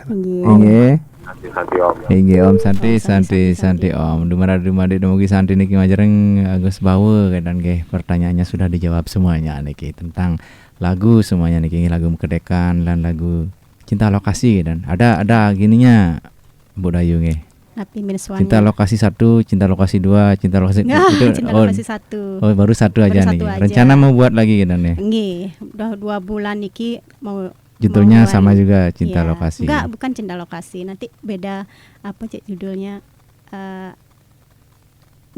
Om santi Om. Dumadi dumugi santi niki majareng Agus Bawa dan nggih pertanyaannya sudah dijawab semuanya niki tentang lagu semuanya niki lagu Mekedekan dan lagu Cinta Lokasi dan ada gininya Bu Dayu nggih. Cinta Lokasi 1, Cinta Lokasi 2, Cinta Lokasi Cinta Lokasi 1. Oh, baru satu aja nih. Rencana mau buat lagi kan ya? Nggih, udah 2 bulan niki mau judulnya sama juga Cinta Lokasi. Enggak, bukan Cinta Lokasi. Nanti beda apa judulnya?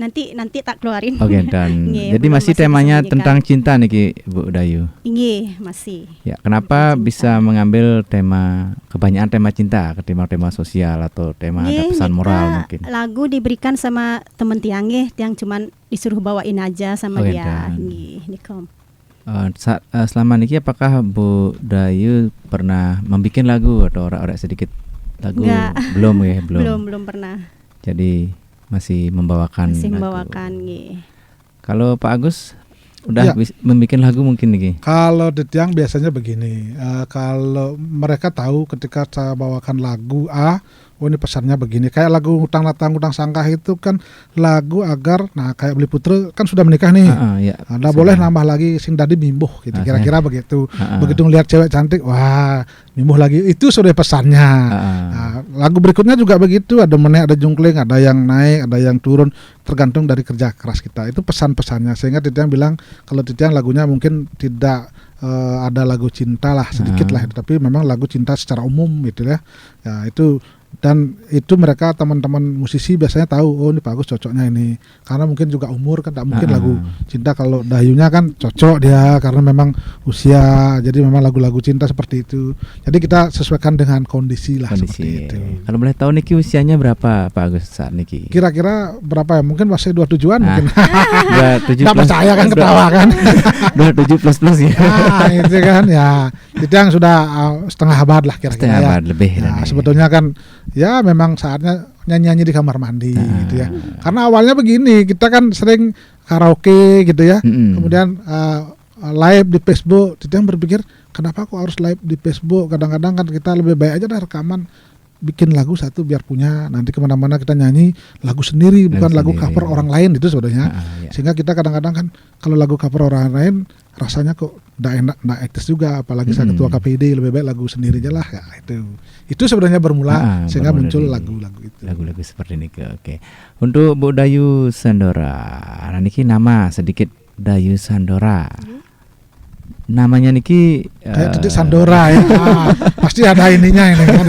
Nanti tak keluarin. Oke, dan jadi masih temanya tentang cinta nih Bu Dayu. Nggih, masih. Ya, kenapa bisa mengambil kebanyakan tema cinta ketimbang tema sosial atau tema ada pesan moral mungkin? Lagu diberikan sama temen tiang tiang cuman disuruh bawain aja sama dia. Nggih, nikom. Selama niki apakah Bu Dayu pernah membuat lagu atau orang-orang sedikit lagu? Enggak. Belum ya, belum pernah. Jadi masih membawakan nggih. Kalau Pak Agus udah membuat lagu mungkin nih. Kalau di tiang biasanya begini, kalau mereka tahu ketika saya bawakan lagu A, oh ini pesannya begini. Kayak lagu Utang Latang Utang Sangkah itu kan lagu agar, nah kayak Beli Putra kan sudah menikah nih, Anda boleh nambah lagi Sing Dadi Mimbuh gitu, kira-kira begitu. Begitu ngelihat cewek cantik, wah mimbuh lagi, itu sudah pesannya. Nah, lagu berikutnya juga begitu, ada menek, ada jungkling, ada yang naik, ada yang turun, tergantung dari kerja keras kita. Itu pesan-pesannya, sehingga Titiang bilang kalau Titiang lagunya mungkin tidak ada lagu cinta lah sedikit lah, tapi memang lagu cinta secara umum gitu ya. Ya itu. Dan itu mereka teman-teman musisi biasanya tahu, oh ini Pak Agus cocoknya ini, karena mungkin juga umur kan tidak mungkin lagu cinta. Kalau Dayunya kan cocok dia karena memang usia, jadi memang lagu-lagu cinta seperti itu. Jadi kita sesuaikan dengan kondisi lah. Seperti itu. Kalau boleh tahu Niki usianya berapa Pak Agus saat Niki? Kira-kira berapa ya? Mungkin masih 27-an mungkin. 27 Tidak percaya kan, ketawa kan. 27 plus ya. Itu kan ya. Itu yang sudah setengah abad lah kira-kira. Setengah abad lebih. Nah, sebetulnya kan ya memang saatnya nyanyi-nyanyi di kamar mandi gitu ya. Karena awalnya begini, kita kan sering karaoke gitu ya. Kemudian live di Facebook. Kita berpikir kenapa kok harus live di Facebook? Kadang-kadang kan kita lebih baik aja dah rekaman, bikin lagu satu biar punya, nanti kemana-mana kita nyanyi lagu sendiri, bukan lagu cover orang lain itu sebenarnya. Sehingga kita kadang-kadang kan kalau lagu cover orang lain rasanya kok nggak enak, nggak etis juga, apalagi saya ketua KPID, lebih baik lagu sendiri aja lah ya. Itu sebenarnya bermula sehingga muncul lagu-lagu itu. Lagu-lagu seperti ini. Oke. Untuk Bu Dayu Sandora, niki nama sedikit Dayu Sandora. Namanya niki kayak Titik Sandora ya. Pasti ada ininya ini kan.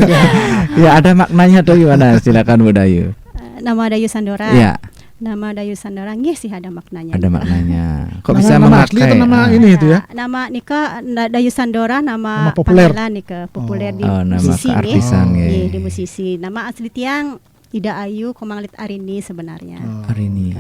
Ya ada maknanya tuh gimana? Silakan Bu Dayu. Nama Dayu Sandora. Ya. Nama Dayu Sandora sih ada maknanya. Ada maknanya. Kok nama, bisa nama memakai asli itu nama ini itu ya? Nama Nika Dayu Sandora, nama populer. panggilan Nika populer di nama musisi nih. Di musisi. Nama asli tiang tidak Ayu Komanglit Arini sebenarnya. Arini.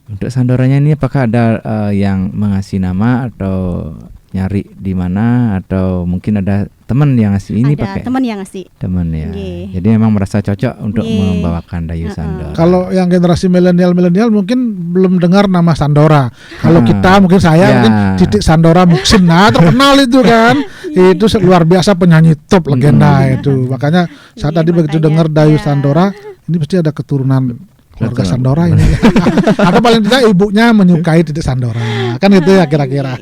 Untuk Sandoranya ini apakah ada yang mengasih nama atau nyari di mana, atau mungkin ada teman yang ngasih ini pakai? Ada teman yang ngasih. Teman ya. Jadi memang merasa cocok untuk membawakan Dayu Sandora. Kalau yang generasi milenial mungkin belum dengar nama Sandora. Kalau kita mungkin mungkin Titik Sandora Muksin, nah terkenal itu kan. Itu luar biasa penyanyi top legenda itu. Makanya saat tadi begitu dengar Dayu Sandora, ini pasti ada keturunan keluarga Sandora ini. Atau paling tidak ibunya menyukai Titik Sandora. Kan itu ya kira-kira.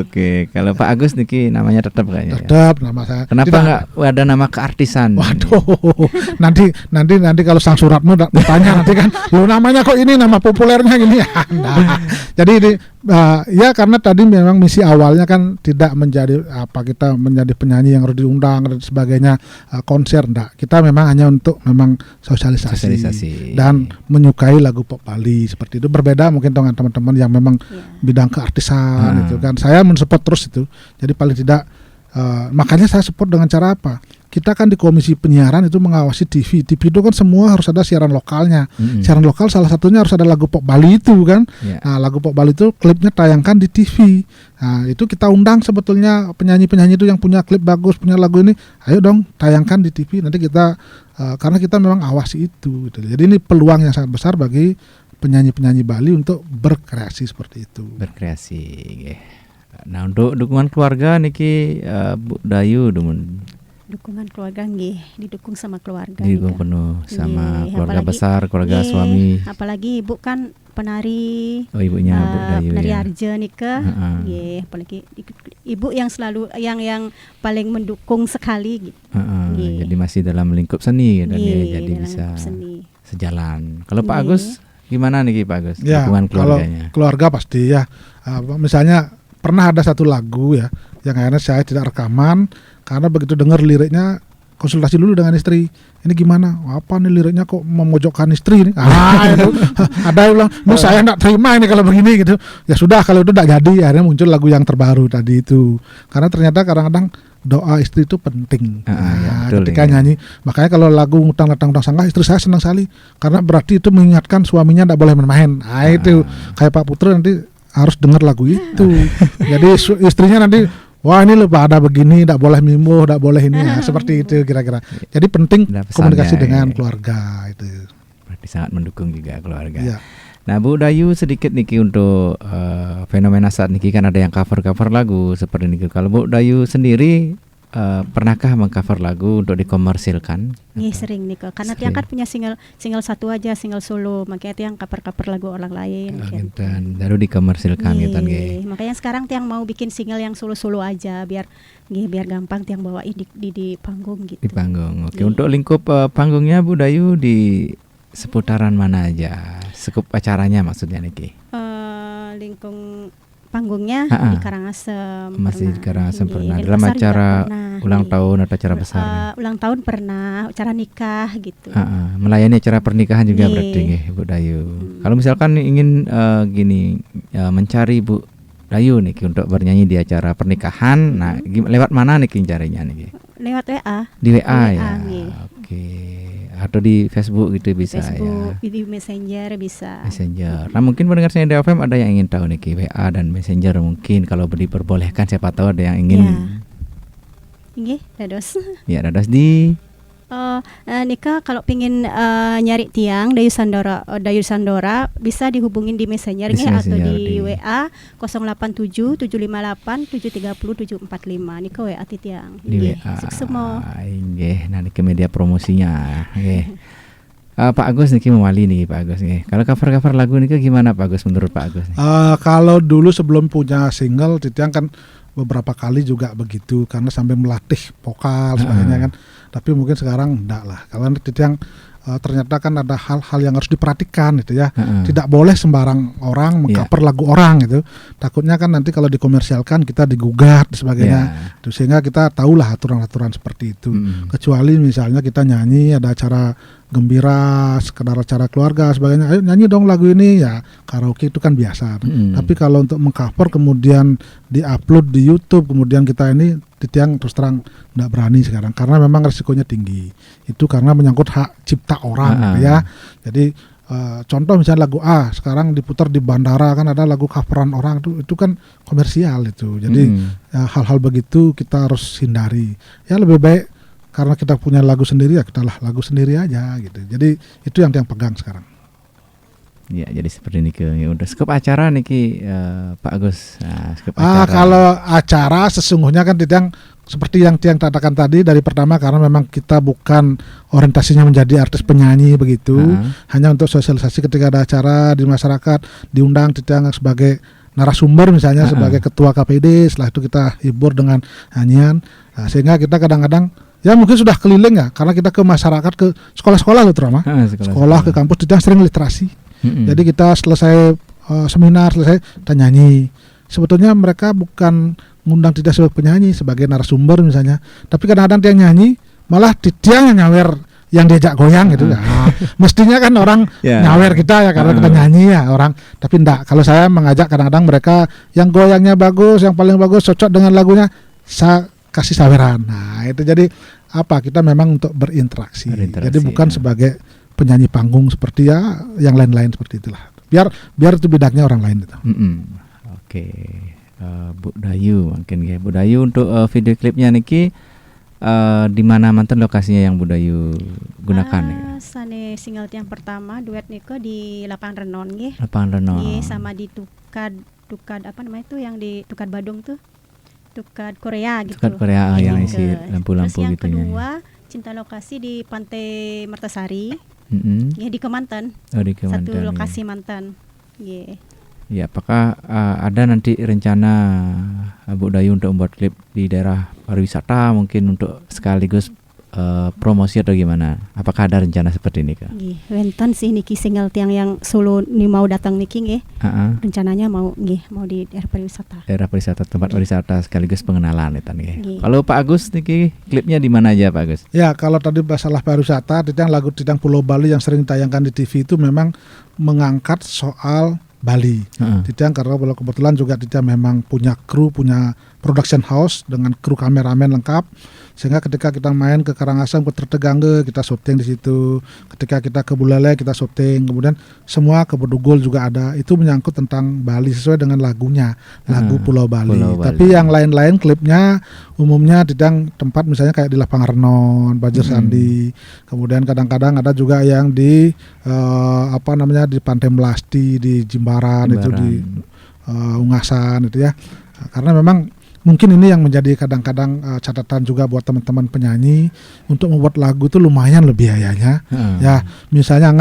Oke, kalau Pak Agus niki namanya tetap kayaknya. Tetap nama saya. Kenapa enggak ada nama keartisan? Waduh. Nanti kalau Sang Suratmu bertanya nanti kan, "Lu namanya kok ini nama populernya gini ya?" Nah, jadi ini ya karena tadi memang misi awalnya kan tidak menjadi kita menjadi penyanyi yang harus diundang dan sebagainya, konser enggak. Kita memang hanya untuk memang sosialisasi. Dan menyukai lagu pop Bali seperti itu. Berbeda mungkin dengan teman-teman yang memang bidang keartisan itu kan. Saya mensupport terus itu. Jadi paling tidak makanya saya support dengan cara apa? Kita kan di komisi penyiaran itu mengawasi TV. TV itu kan semua harus ada siaran lokalnya. Siaran lokal salah satunya harus ada lagu pop Bali itu kan. Nah, lagu pop Bali itu klipnya tayangkan di TV. Nah, itu kita undang sebetulnya penyanyi-penyanyi itu yang punya klip bagus, punya lagu ini, ayo dong tayangkan di TV. Nanti kita karena kita memang awasi itu gitu. Jadi ini peluang yang sangat besar bagi penyanyi-penyanyi Bali untuk berkreasi seperti itu. Berkreasi. Nah, untuk dukungan keluarga niki Bu Dayu dukungan keluarga didukung sama keluarga. Didukung penuh sama keluarga besar, keluarga suami. Apalagi ibu kan penari. Oh, ibunya Bu Dayu. Penari Arja nika. Apalagi ibu yang selalu yang paling mendukung sekali gitu. Jadi masih dalam lingkup seni dan jadi bisa sejalan. Kalau Pak Agus gimana nih Pak Agus? Ya, dukungan keluarganya. Kalau keluarga pasti ya. Misalnya pernah ada satu lagu ya yang akhirnya saya tidak rekaman karena begitu dengar liriknya konsultasi dulu dengan istri. Ini gimana? Apa nih liriknya kok memojokkan istri ini? Itu ada yang bilang, saya enggak terima ini kalau begini gitu. Ya sudah kalau itu enggak jadi, akhirnya muncul lagu yang terbaru tadi itu. Karena ternyata kadang-kadang doa istri itu penting. Ketika nyanyi. Makanya kalau lagu Utang Latang Utang Sangkah, istri saya senang sekali karena berarti itu mengingatkan suaminya enggak boleh main-main. Itu kayak Pak Putra nanti harus dengar lagu itu. Jadi istrinya nanti, wah ini lupa ada begini, tidak boleh mimbuh, tidak boleh ini ya, seperti itu kira-kira. Jadi penting komunikasi dengan keluarga itu. Berarti sangat mendukung juga keluarga. Nah Bu Dayu sedikit niki untuk fenomena saat niki kan ada yang cover lagu seperti niki. Kalau Bu Dayu sendiri pernahkah mengcover lagu untuk dikomersilkan? Nggih sering nih karena tiang kan punya single satu aja, single solo, makanya tiang cover lagu orang lain. Dan baru dikomersilkan gitu nggih. Makanya sekarang tiang mau bikin single yang solo aja biar gampang tiang bawain di panggung gitu. Di panggung. Oke, untuk lingkup panggungnya Bu Dayu di seputaran mana aja? Sekup acaranya maksudnya niki. Lingkung panggungnya di Karangasem. Masih di Karangasem pernah. Di Dalam acara pernah, ulang tahun atau acara besar? Ulang tahun pernah, acara nikah gitu. Melayani acara pernikahan juga berarti nggih Bu Dayu. Kalau misalkan ingin mencari Bu Dayu nih untuk bernyanyi di acara pernikahan, nah lewat mana nih carinya nih? Lewat WA. Di WA ya. Oke. Atau di Facebook gitu bisa Facebook, ya. di Messenger bisa. Messenger. Nah mungkin pendengar Sinaida FM ada yang ingin tahu nih WA dan Messenger mungkin kalau diperbolehkan siapa tahu ada yang ingin. Nggih, dados. Ya dados di. Nika kalau pingin nyari tiang Dayu Sandora bisa dihubungin di Messenger atau di WA 087 758 730 745 Nika WA ti tiang. Di WA. Suksemo. Nggih, nah niki media promosinya. Nggih. Pak Agus niki mewali nih Pak Agus nggih. Kalau cover lagu niki gimana Pak Agus menurut Pak Agus? Kalau dulu sebelum punya single Titiang kan beberapa kali juga begitu karena sampai melatih vokal sebagainya kan. Tapi mungkin sekarang enggak lah. Kalau Titiang ternyata kan ada hal-hal yang harus diperhatikan gitu ya. Tidak boleh sembarang orang mengcover lagu orang gitu. Takutnya kan nanti kalau dikomersialkan kita digugat dan sebagainya. Sehingga kita tahulah aturan-aturan seperti itu. Kecuali misalnya kita nyanyi ada acara gembira, sekedar acara keluarga sebagainya, ayo nyanyi dong lagu ini ya, karaoke itu kan biasa. Tapi kalau untuk mengcover kemudian diupload di YouTube, kemudian kita ini Titiang terus terang tidak berani sekarang karena memang risikonya tinggi. Itu karena menyangkut hak cipta orang gitu ya. Jadi contoh misalnya lagu A sekarang diputar di bandara kan ada lagu coveran orang itu kan komersial itu. Jadi hal-hal begitu kita harus hindari. Ya lebih baik karena kita punya lagu sendiri ya kita lagu sendiri aja gitu. Jadi itu yang pegang sekarang. Ya jadi seperti ini ya udah skop acara niki Pak Agus. Skop acara. Kalau acara sesungguhnya kan Titiang seperti yang Tiang katakan tadi dari pertama karena memang kita bukan orientasinya menjadi artis penyanyi begitu, hanya untuk sosialisasi ketika ada acara di masyarakat diundang Titiang sebagai narasumber misalnya sebagai ketua KPD, setelah itu kita hibur dengan nyanyian. Sehingga kita kadang-kadang ya mungkin sudah keliling ya karena kita ke masyarakat ke sekolah-sekolah loh terutama sekolah ke kampus Titiang sering literasi. Jadi kita selesai seminar selesai kita nyanyi. Sebetulnya mereka bukan ngundang Titiang sebagai penyanyi sebagai narasumber misalnya, tapi kadang-kadang Tiang nyanyi malah Titiang yang nyawer yang diajak goyang gitu. Mestinya kan orang nyawer kita ya karena kita nyanyi ya orang, tapi enggak. Kalau saya mengajak kadang-kadang mereka yang goyangnya bagus, yang paling bagus cocok dengan lagunya saya kasih saweran. Nah itu jadi apa kita memang untuk berinteraksi jadi bukan sebagai penyanyi panggung seperti ya yang lain-lain seperti itulah. Biar itu bidangnya orang lain itu. Oke. Bu Dayu mungkin ya. Bu Dayu untuk video klipnya niki di mana mantan lokasinya yang Bu Dayu gunakan ya? Sane single yang pertama duet niko di Lapangan Renon nggih. Lapangan Renon. Nggih sama di Tukad apa namanya itu yang di Tukad Badung tuh. Tukad Korea gitu. Tukad Korea yang isi lampu-lampu gitu. Terus yang kedua Cinta Lokasi di Pantai Mertasari. Ya di Kemanten. Di Kemanten. Satu lokasi Mantan. Ya, apakah ada nanti rencana Bu Dayu untuk membuat klip di daerah pariwisata mungkin untuk sekaligus promosi atau gimana? Apakah ada rencana seperti ini Kak? Wenten sih niki single tiang yang solo nih mau datang niki nggih. Rencananya mau di daerah pariwisata. Daerah pariwisata, tempat pariwisata sekaligus pengenalan itu nggih. Kalau Pak Agus niki klipnya di mana aja Pak Agus? Ya, kalau tadi masalah pariwisata, lagu Titiang Pulau Bali yang sering ditayangkan di TV itu memang mengangkat soal Bali. Titiang karena kebetulan juga Titiang memang punya kru, punya production house dengan kru kameramen lengkap. Sehingga ketika kita main ke Karangasem, ke Tertegangge, kita syuting di situ. Ketika kita ke Buleleng, kita syuting. Kemudian semua ke Bedugul juga ada. Itu menyangkut tentang Bali sesuai dengan lagunya, lagu Pulau Bali. Tapi yang lain-lain klipnya umumnya Tidang tempat misalnya kayak di Lapang Renon, Bajir Sandi. Kemudian kadang-kadang ada juga yang di di Pantai Melasti, di Jimbaran. Itu di Ungasan itu ya. Karena memang mungkin ini yang menjadi kadang-kadang catatan juga buat teman-teman penyanyi untuk membuat lagu itu lumayan lebih biayanya. Ya, misalnya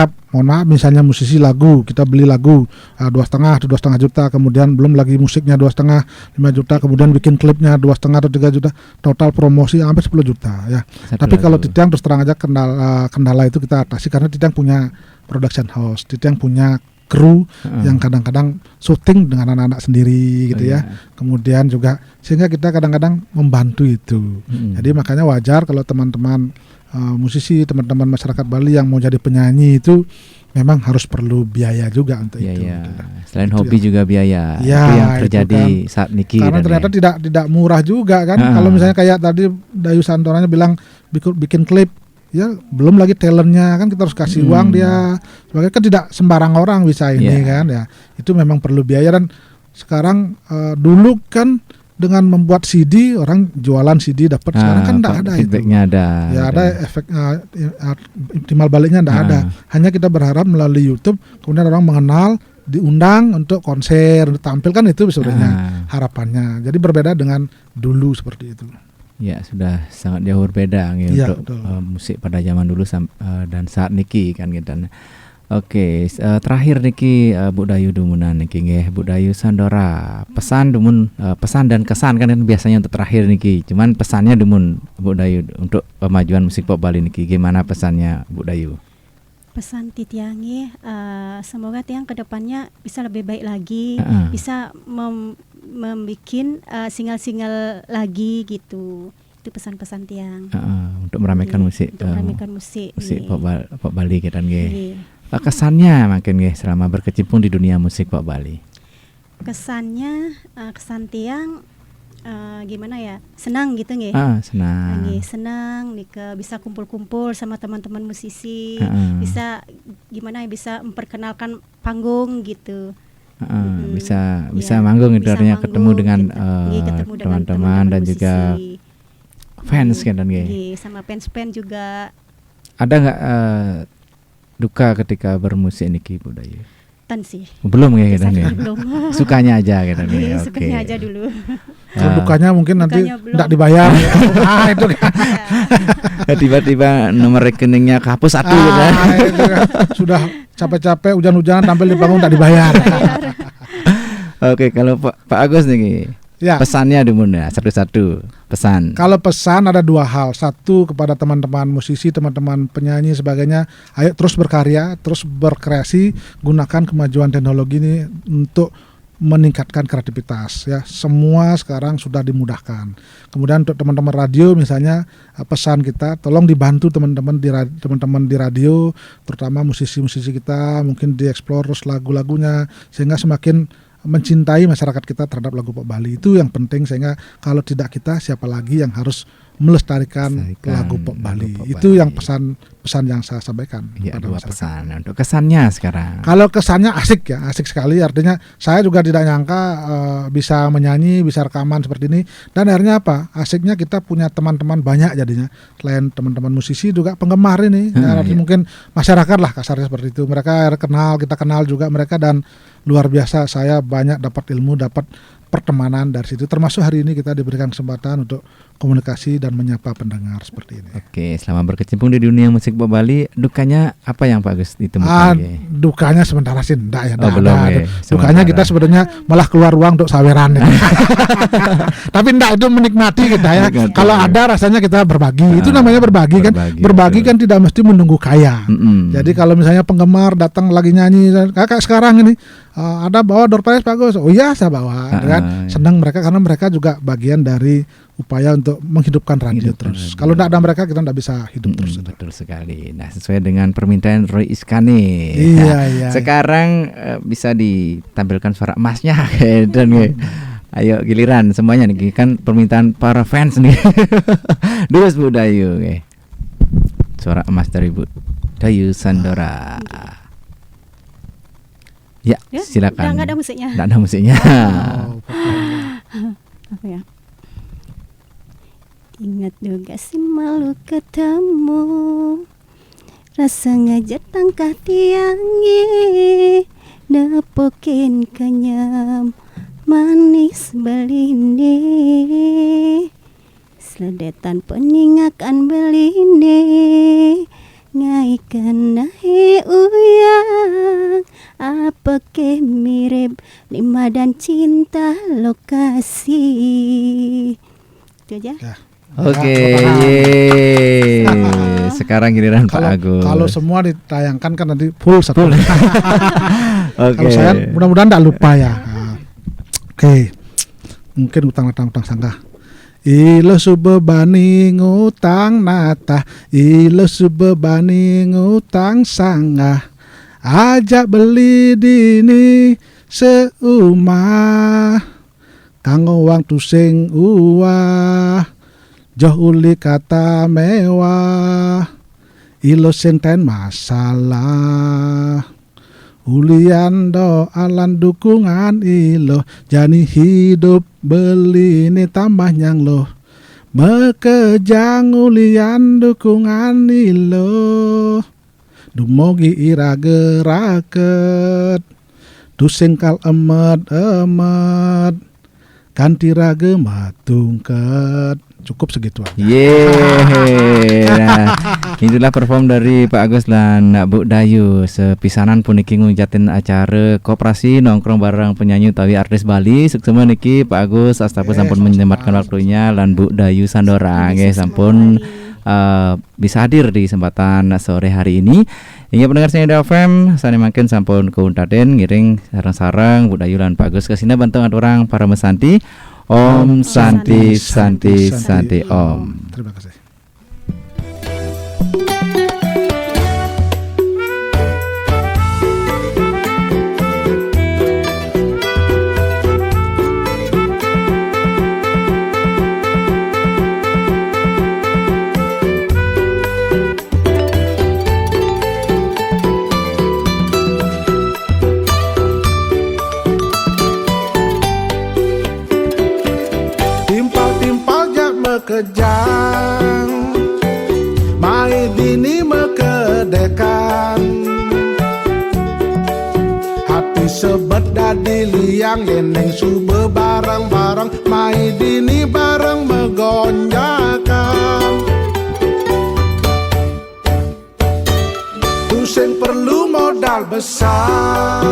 misalnya musisi lagu, kita beli lagu 2,5 juta, kemudian belum lagi musiknya 2,5 5 juta, kemudian bikin klipnya 2,5 atau 3 juta, total promosi hampir 10 juta ya. Tapi kalau Tidang terus terang aja kendala itu kita atasi karena Tidang punya production house, Tidang punya kru yang kadang-kadang syuting dengan anak-anak sendiri gitu ya. Kemudian juga sehingga kita kadang-kadang membantu itu. Jadi makanya wajar kalau teman-teman musisi, teman-teman masyarakat Bali yang mau jadi penyanyi itu memang harus perlu biaya juga untuk itu. Selain itu hobi juga biaya. Ya, itu yang terjadi itu kan, saat Niki. Karena ternyata tidak murah juga kan. Kalau misalnya kayak tadi Dayu Sandoranya bilang bikin klip, ya belum lagi talentnya kan kita harus kasih uang dia sebagai kan tidak sembarang orang bisa ini kan ya, itu memang perlu biaya. Dan sekarang dulu kan dengan membuat CD orang jualan CD dapat, sekarang kan tidak ada feedbacknya itu ada efek timbal baliknya tidak ada, hanya kita berharap melalui YouTube kemudian orang mengenal, diundang untuk konser, untuk tampil, kan itu sebenarnya harapannya. Jadi berbeda dengan dulu seperti itu. Ya, sudah sangat jauh berbeda untuk musik pada zaman dulu dan saat Niki kan gitu. Oke, terakhir Niki Bu Dayu dumunan Niki nggih, Bu Dayu Sandora. Pesan dumun pesan dan kesan kan biasanya untuk terakhir Niki. Cuman pesannya dumun Bu Dayu untuk pemajuan musik pop Bali Niki. Gimana pesannya Bu Dayu? Pesan Titiangi semoga Tiang kedepannya bisa lebih baik lagi, bisa membikin single-single lagi gitu. Itu pesan-pesan Tiang. Untuk meramaikan musik. Untuk meramaikan musik pop Bali kita nggih. Kesannya makin nggih selama berkecimpung di dunia musik pop Bali. Kesannya kesan Tiang gimana ya? Senang gitu nggih. Senang. Senang bisa kumpul-kumpul sama teman-teman musisi, bisa gimana ya, bisa memperkenalkan panggung gitu. Bisa manggung itu artinya ketemu dengan teman-teman dan juga fans kan sama fans juga. Ada nggak duka ketika bermusik Niki Bu Dayu? Sih. Belum ya gitu nih. Sukanya aja gitu nih. Sukanya aja dulu. Kalau dukanya mungkin nanti tidak dibayar. Itu kan. Tiba-tiba nomor rekeningnya kehapus satu gitu. Itu kan. Sudah capek-capek hujan-hujanan tampil di panggung tidak dibayar. Oke, kalau Pak Agus nih, pesannya dumun ya, satu-satu pesan. Kalau pesan ada dua hal. Satu kepada teman-teman musisi, teman-teman penyanyi sebagainya, ayo terus berkarya, terus berkreasi, gunakan kemajuan teknologi ini untuk meningkatkan kreativitas ya. Semua sekarang sudah dimudahkan. Kemudian untuk teman-teman radio misalnya, pesan kita tolong dibantu teman-teman di radio, terutama musisi-musisi kita, mungkin dieksplor terus lagu-lagunya sehingga semakin mencintai masyarakat kita terhadap lagu pop Bali. Itu yang penting, sehingga kalau tidak kita siapa lagi yang harus melestarikan lagu pop Bali. Itu yang pesan yang saya sampaikan. Iya, dua pesan. Untuk kesannya sekarang. Kalau kesannya asik ya, asik sekali. Artinya saya juga tidak nyangka bisa menyanyi, bisa rekaman seperti ini. Dan akhirnya apa? Asiknya kita punya teman-teman banyak jadinya. Selain teman-teman musisi juga penggemar ini. Mungkin masyarakat lah kasarnya seperti itu. Mereka kenal, kita kenal juga mereka, dan luar biasa. Saya banyak dapat ilmu, dapat pertemanan dari situ. Termasuk hari ini kita diberikan kesempatan untuk komunikasi dan menyapa pendengar seperti ini. Oke, selama berkecimpung di dunia musik pop Bali, dukanya apa yang Pak Agus ditemukan? Dukanya sementara sih enggak ya. Belum ya. Dukanya kita sebenarnya malah keluar uang untuk saweran. Tapi enggak, itu menikmati kita ya. Kalau ada rasanya kita berbagi. Itu namanya berbagi kan. Berbagi kan tidak mesti menunggu kaya. Jadi kalau misalnya penggemar datang lagi nyanyi, kayak sekarang ini ada bawa door prize Pak Agus. Oh iya, saya bawa. Kan senang mereka karena mereka juga bagian dari upaya untuk menghidupkan radio terus. Kalau tidak ada mereka, kita tidak bisa hidup terus. Betul sekali. Nah, sesuai dengan permintaan Roy Iskani. Iya. Sekarang bisa ditampilkan suara emasnya dan Ayo giliran semuanya nih kan permintaan para fans nih. Terus Bu Dayu, oke. Suara emas dari Bu Dayu Sandora. Ya, silakan. Nggak ada musiknya. Nggak ada musiknya. Apa ya? Ingat juga si malu ketemu, rasa ngajak tangkah tiangi, nepokin kenyam manis belini, seledetan peningakan belini, ngaikan nahi uyang, apa ke mirip lima dan cinta lokasi. Itu aja. Ya. Oke, yeay. Sekarang giliran Pak Agus. Kalau semua ditayangkan kan nanti full satu. Oke. Kalau saya mudah-mudahan tidak lupa ya. Oke. Mungkin utang sangka. Ilo subebani ngutang nata, ilo subebani ngutang sangah. Ajak beli dini seumah, kanggo wang tusing uah. Joh uli kata mewah, ilo senten masalah. Ulian doalan dukungan ilo, jani hidup beli ni tambah nyang lo. Mekejang ulian dukungan ilo, dumogi ira geraket, tusing kal emet, ganti rage matungket. Cukup segitu aja. Nah, itulah perform dari Pak Agus dan Bu Dayu. Sepisanan puniki ngujatin acara koperasi nongkrong bareng penyanyi utawi artis Bali. Suksema niki Pak Agus astapun sampun menyempatkan waktunya lan Bu Dayu Sandora nggih sampun bisa hadir di kesempatan sore hari ini. Hingga pendengar Sinaida FM sani mangken sampun keuntaden ngiring sareng-sareng Bu Dayu lan Pak Agus kesina bantu orang para mesanti. Om Santi Santi Santi Om. Terima kasih. Kejang mai dini mekedekan, hati sebet dadi liang yeneng sube barang-barang mai dini bareng megonjakan. Tusing perlu modal besar,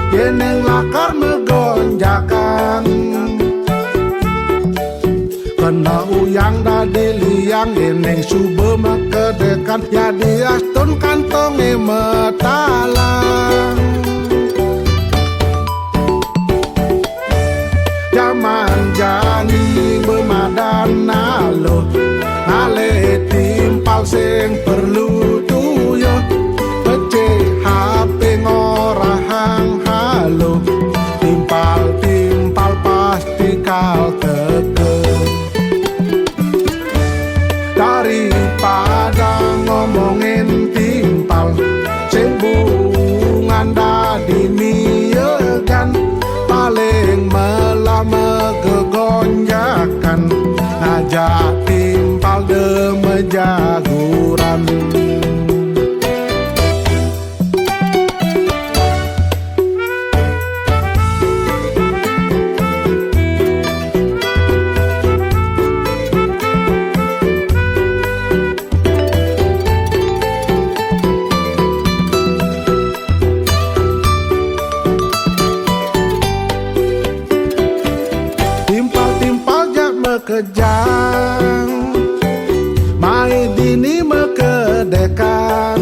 yeneng lakar megonjakan. Kena uyang dadi liang yeneng sube makedekan, jadi astun kantonge metalang. Zaman jani bemadan nalo, ngale timpal sing perlu tuyo, pece HP ngorahang halo, timpal pasti kal teke. Daripada ngomongin timpal, sembungan dadi miyegan, paling melah megegonjakan, ngajak timpal demejaguran. Kejang mai dini mekedekan,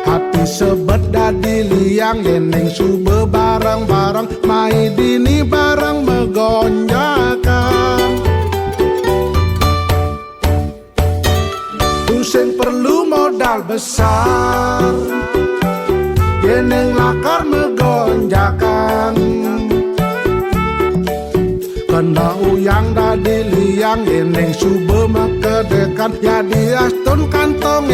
hati sebet dadi liang yeneng sube barang-barang mai dini barang megonjakan. Tusing perlu modal besar, eneng lakar megonjakan. Kena uyang dadi liang eneng sube makedekan, jadi astun kantong